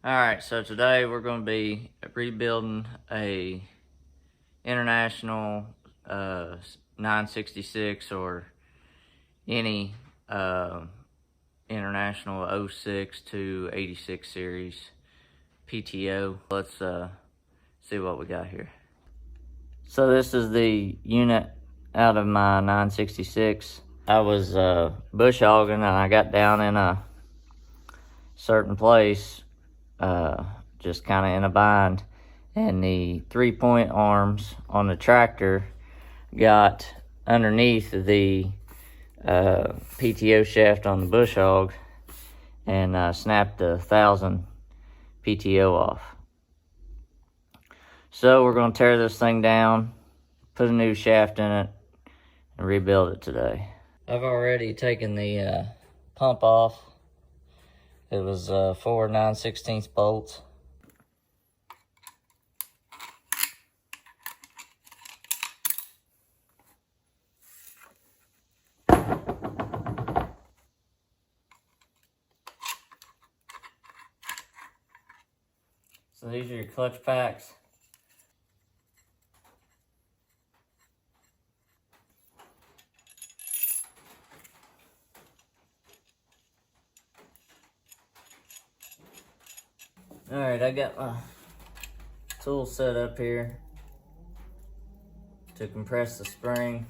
Alright, so today we're going to be rebuilding a international 966 or any international 06 to 86 series PTO. Let's see what we got here. So this is the unit out of my 966. I was bush hogging and I got down in a certain place, just kind of in a bind, and the 3-point arms on the tractor got underneath the PTO shaft on the bush hog and snapped the 1000 PTO off. So we're going to tear this thing down, put a new shaft in it, and rebuild it today. I've already taken the pump off. It was 4 9/16 bolts. So these are your clutch packs. Alright, I got my tool set up here to compress the spring.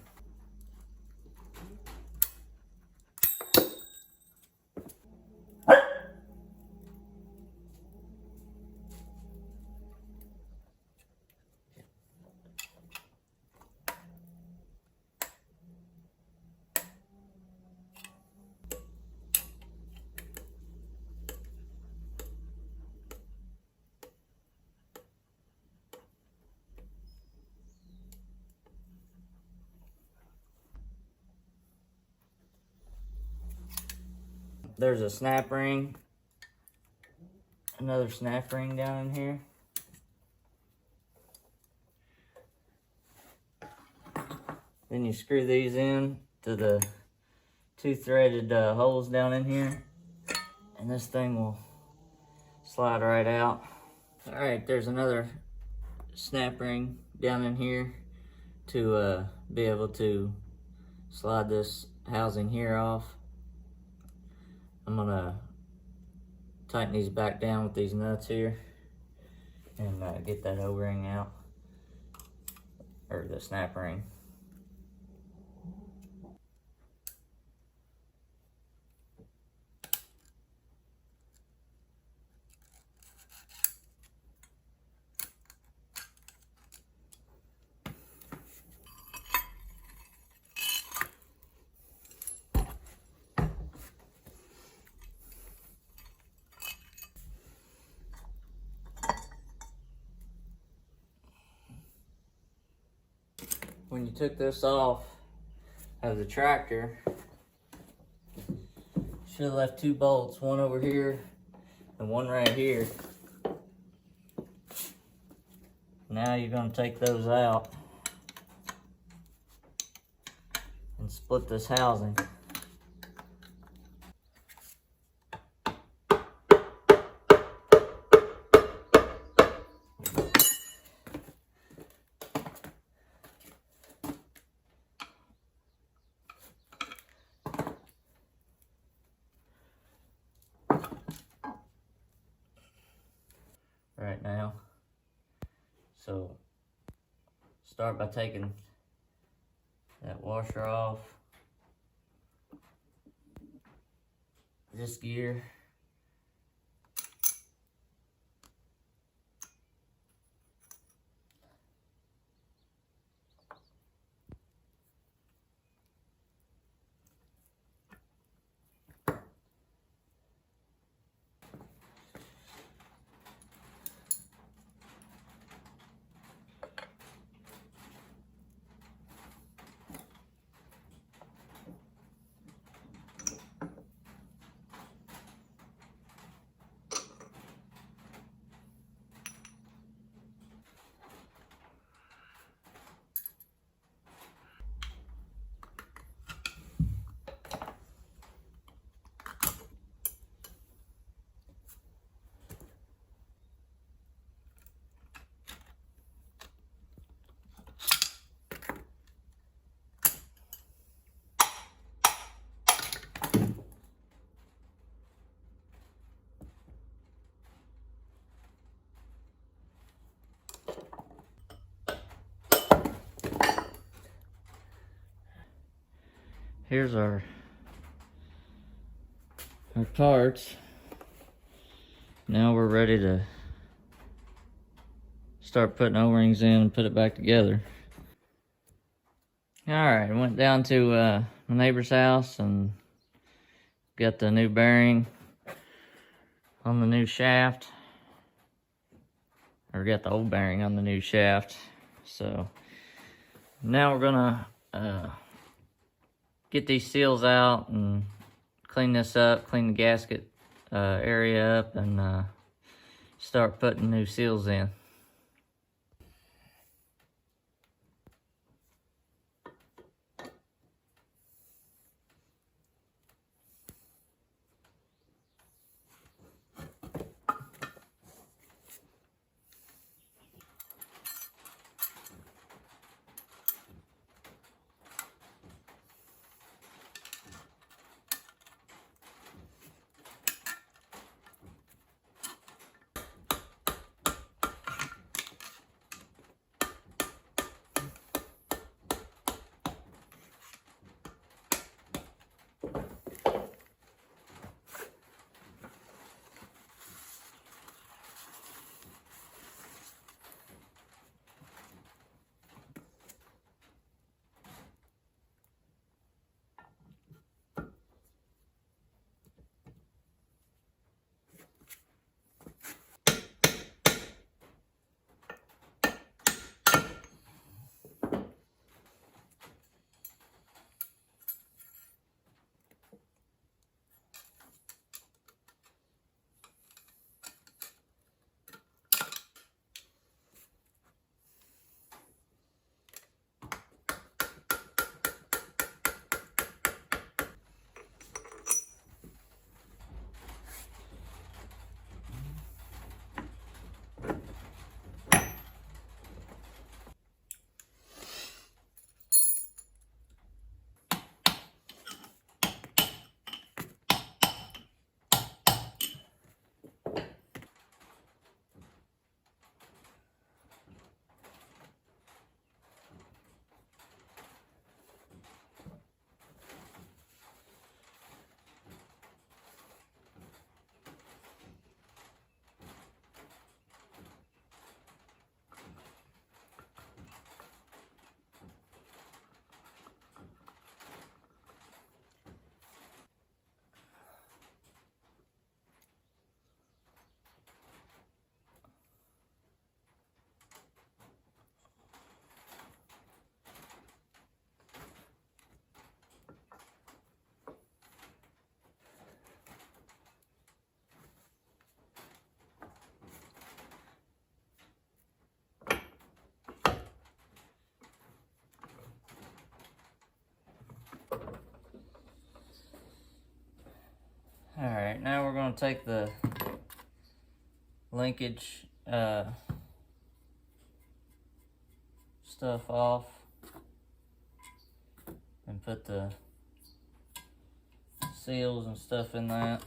There's a snap ring, another snap ring down in here. Then you screw these in to the 2 threaded holes down in here, and this thing will slide right out. All right, there's another snap ring down in here to be able to slide this housing here off. I'm gonna tighten these back down with these nuts here and get that O-ring out, or the snap ring. When you took this off of the tractor, should have left 2 bolts, one over here and one right here. Now you're going to take those out and split this housing. Right now. So start by taking that washer off, this gear, here's our parts. Now we're ready to start putting O-rings in and put it back together. Alright, went down to my neighbor's house and got the new bearing on the new shaft. Or got the old bearing on the new shaft. So now we're gonna get these seals out and clean this up, clean the gasket area up, and start putting new seals in. Alright, now we're going to take the linkage stuff off and put the seals and stuff in that.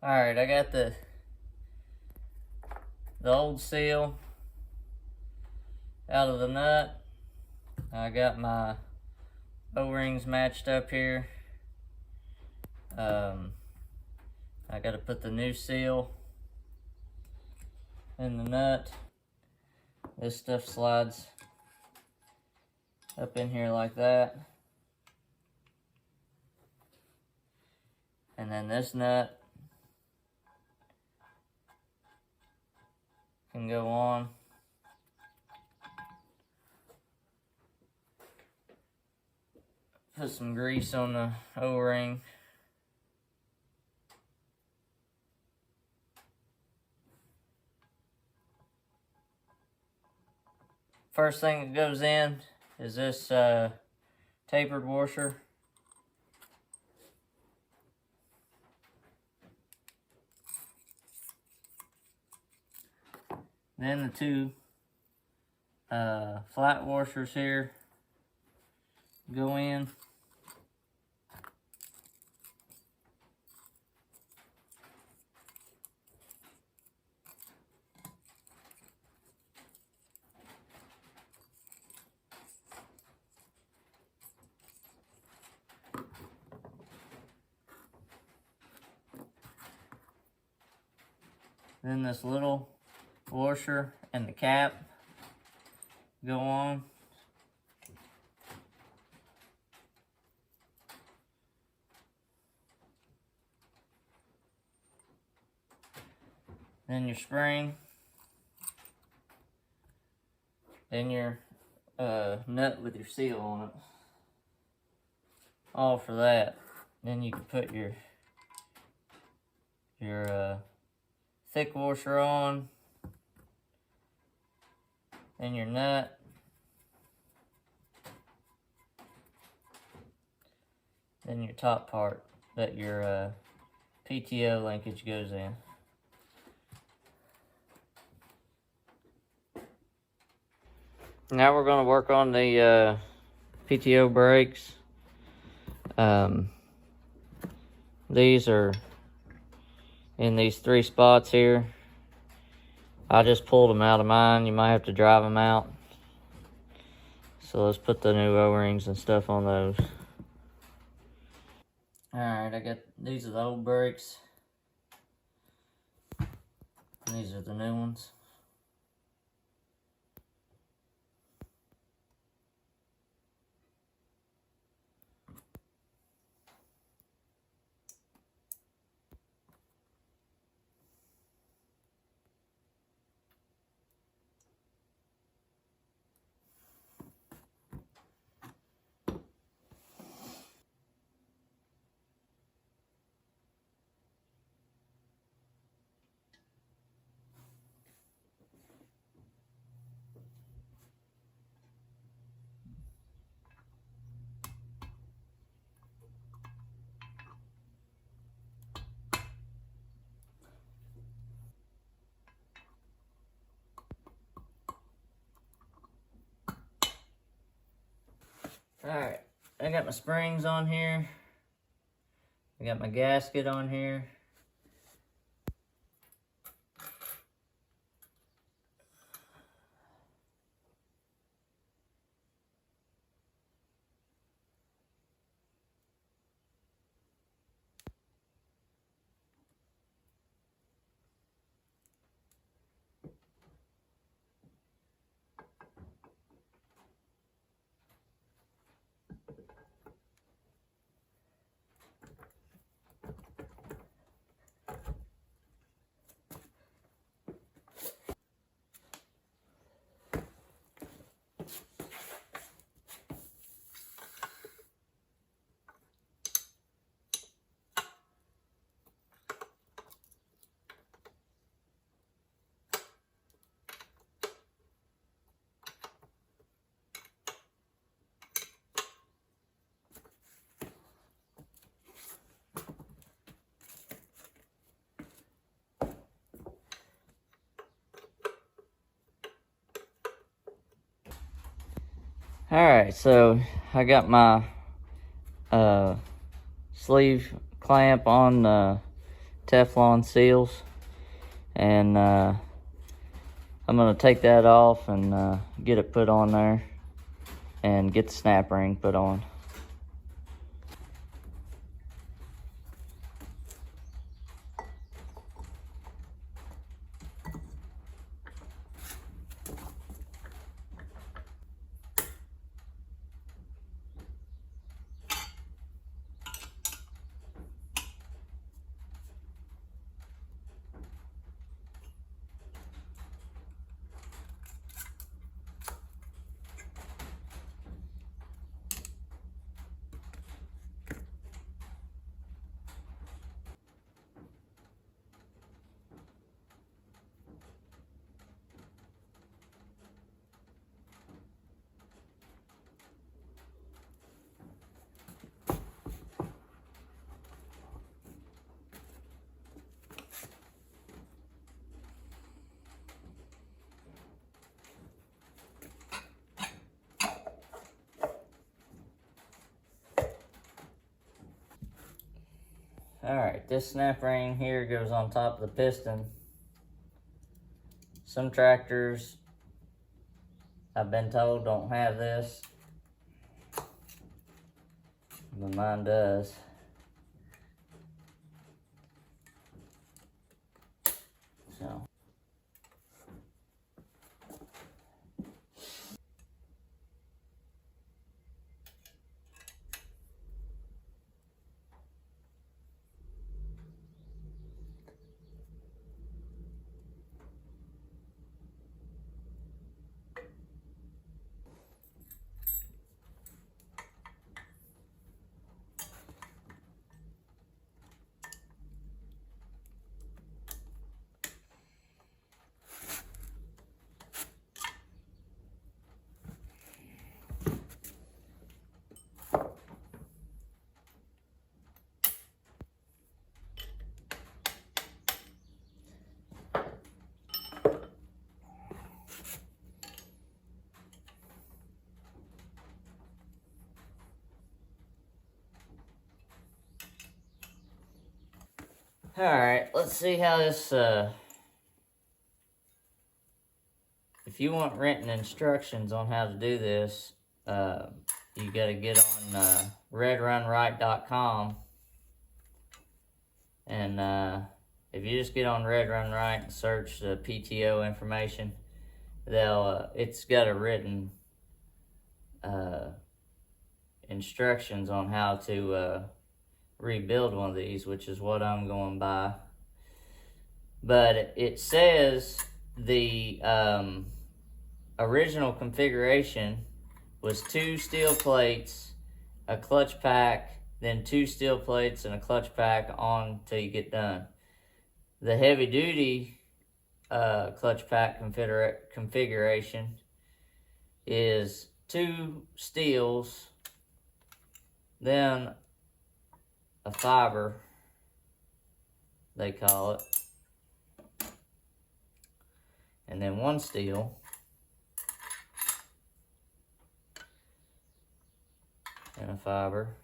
Alright, I got the old seal out of the nut. I got my O-rings matched up here. I got to put the new seal in the nut. This stuff slides up in here like that. And then this nut can go on. Put some grease on the O-ring. First thing that goes in is this tapered washer. Then the two flat washers here go in. Then this little washer and the cap go on. Then your spring. Then your nut with your seal on it. All for that. Then you can put your thick washer on. Then your nut. Then your top part that your PTO linkage goes in. Now we're going to work on the PTO brakes. These are in these 3 spots here. I just pulled them out of mine. You might have to drive them out. So let's put the new O-rings and stuff on those. Alright, I got, these are the old brakes. And these are the new ones. Alright, I got my springs on here. I got my gasket on here. Alright, so I got my sleeve clamp on the Teflon seals, and I'm going to take that off and get it put on there and get the snap ring put on. Alright, this snap ring here goes on top of the piston. Some tractors, I've been told, don't have this, but mine does. So. Alright, let's see how this, if you want written instructions on how to do this, you gotta get on redrunright.com, and if you just get on Red Run Right and search the PTO information, it's got a written instructions on how to rebuild one of these, which is what I'm going by. But it says the original configuration was 2 steel plates, a clutch pack, then 2 steel plates and a clutch pack on till you get done. The heavy duty clutch pack configuration is 2 steels, then a fiber, they call it, and then 1 steel, and a fiber,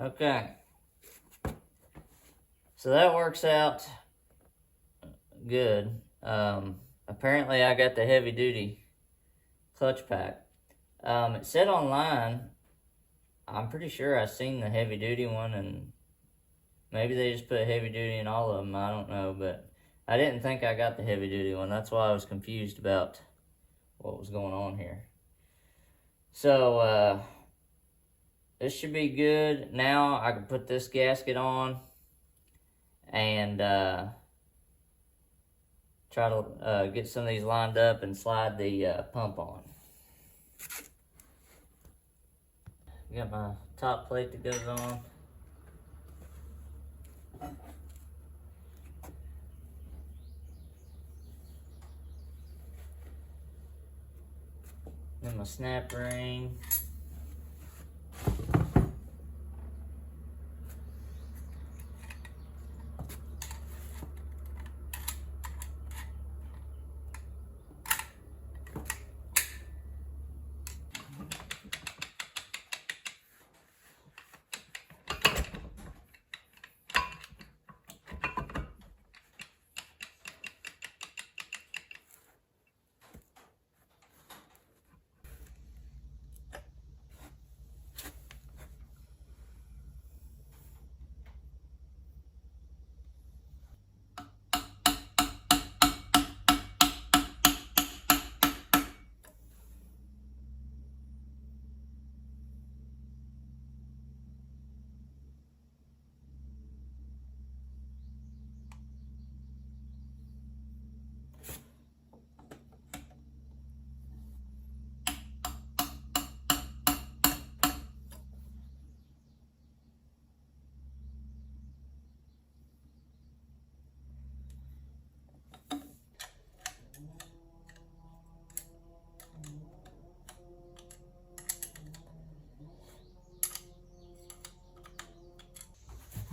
Okay, so that works out good. Apparently I got the heavy duty clutch pack. It said online, I'm pretty sure I seen the heavy duty one, and maybe they just put heavy duty in all of them, I don't know, but I didn't think I got the heavy duty one. That's why I was confused about what was going on here. So, this should be good. Now I can put this gasket on and try to get some of these lined up and slide the pump on. Got my top plate that goes on. Then my snap ring.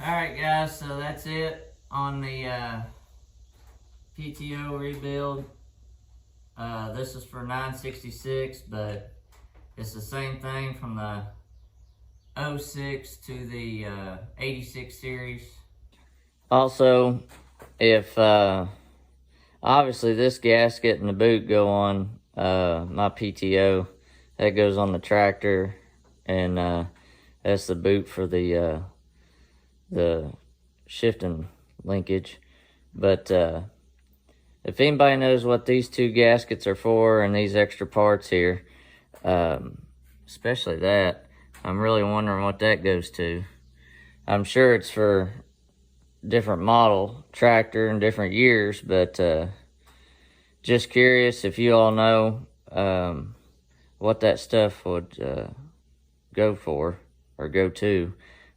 Alright guys, so that's it on the PTO rebuild. This is for 966, but it's the same thing from the 06 to the 86 series. Also, if obviously this gasket and the boot go on my PTO, that goes on the tractor, and that's the boot for the shifting linkage. But if anybody knows what these two gaskets are for and these extra parts here, especially that, I'm really wondering what that goes to. I'm sure it's for different model tractor and different years, but just curious if you all know what that stuff would go for or go to.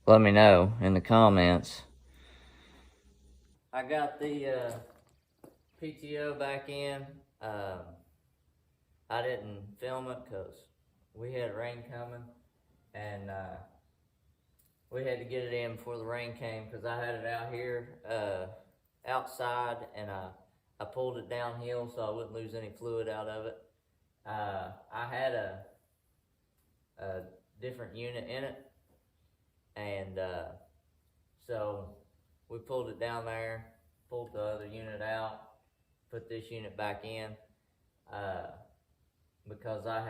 Let me know in the comments. I got the PTO back in. I didn't film it because we had rain coming, and we had to get it in before the rain came, because I had it out here outside, and I pulled it downhill so I wouldn't lose any fluid out of it. I had a different unit in it, and so we pulled it down there, pulled the other unit out, put this unit back in, because I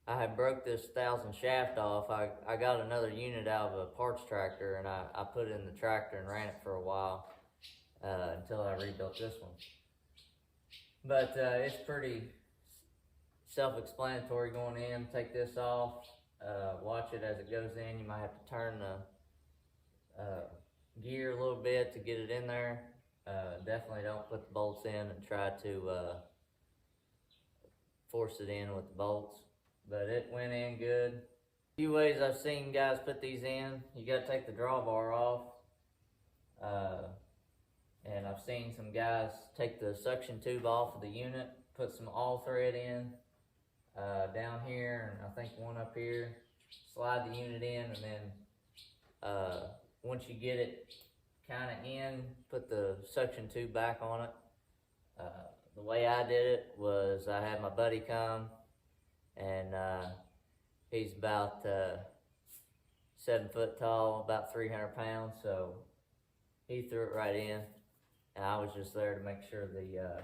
had broke this 1000 shaft off. I got another unit out of a parts tractor, and I put it in the tractor and ran it for a while until I rebuilt this one. But it's pretty self-explanatory going in. Take this off, watch it as it goes in. You might have to turn the gear a little bit to get it in there. Definitely don't put the bolts in and try to force it in with the bolts, but it went in good. A few ways I've seen guys put these in: you got to take the drawbar off, and I've seen some guys take the suction tube off of the unit, put some all thread in down here, and I think one up here, slide the unit in, and then once you get it kind of in, put the suction tube back on it. The way I did it was I had my buddy come, and he's about 7 foot tall, about 300 pounds, so he threw it right in, and I was just there to make sure the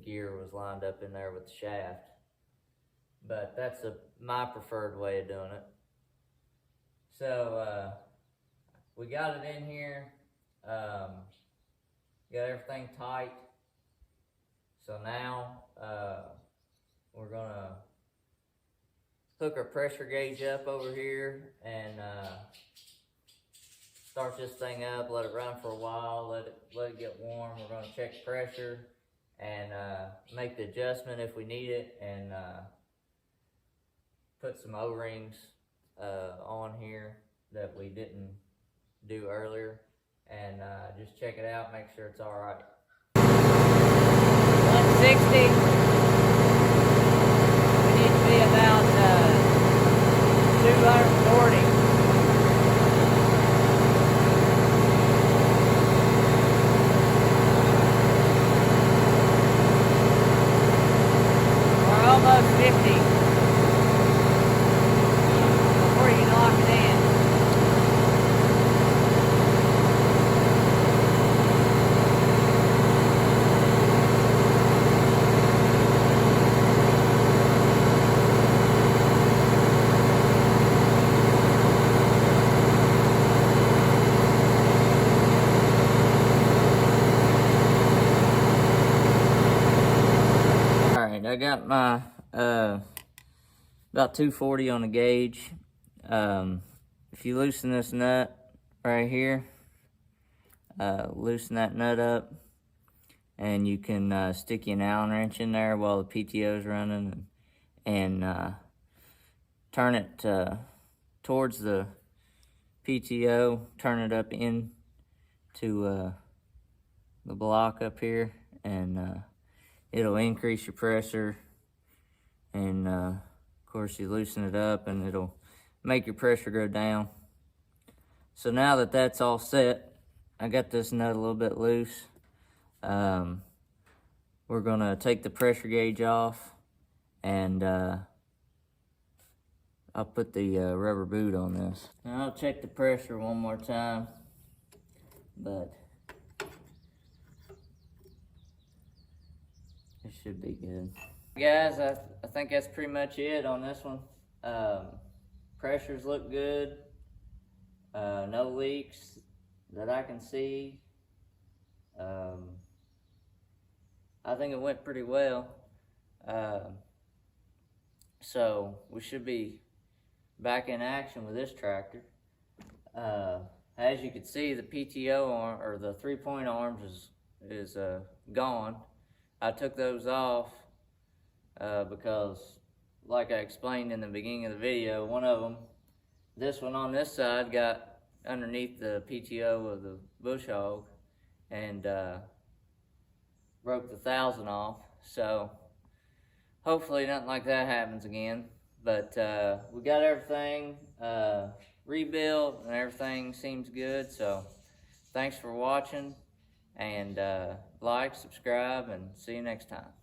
gear was lined up in there with the shaft. But that's my preferred way of doing it. So we got it in here, got everything tight. So now we're gonna hook our pressure gauge up over here and start this thing up, let it run for a while, let it get warm. We're gonna check pressure and make the adjustment if we need it, and put some O-rings on here that we didn't do earlier, and just check it out, make sure it's all right. 160. We need to be about 240. We're almost 50 before you lock it in. I got my about 240 on the gauge. If you loosen this nut right here, loosen that nut up, and you can stick your Allen wrench in there while the PTO is running, and turn it towards the PTO, turn it up in to the block up here, and it'll increase your pressure, and of course you loosen it up and it'll make your pressure go down. So now that that's all set, I got this nut a little bit loose. We're gonna take the pressure gauge off, and I'll put the rubber boot on this. Now I'll check the pressure one more time, but it should be good. Guys, I think that's pretty much it on this one. Pressures look good. No leaks that I can see. I think it went pretty well. So we should be back in action with this tractor. As you can see, the PTO arm, or the 3-point arms, is gone. I took those off because, like I explained in the beginning of the video, one of them, this one on this side, got underneath the PTO of the bush hog and broke the 1000 off. So hopefully nothing like that happens again. But we got everything rebuilt and everything seems good. So thanks for watching, and like, subscribe, and see you next time.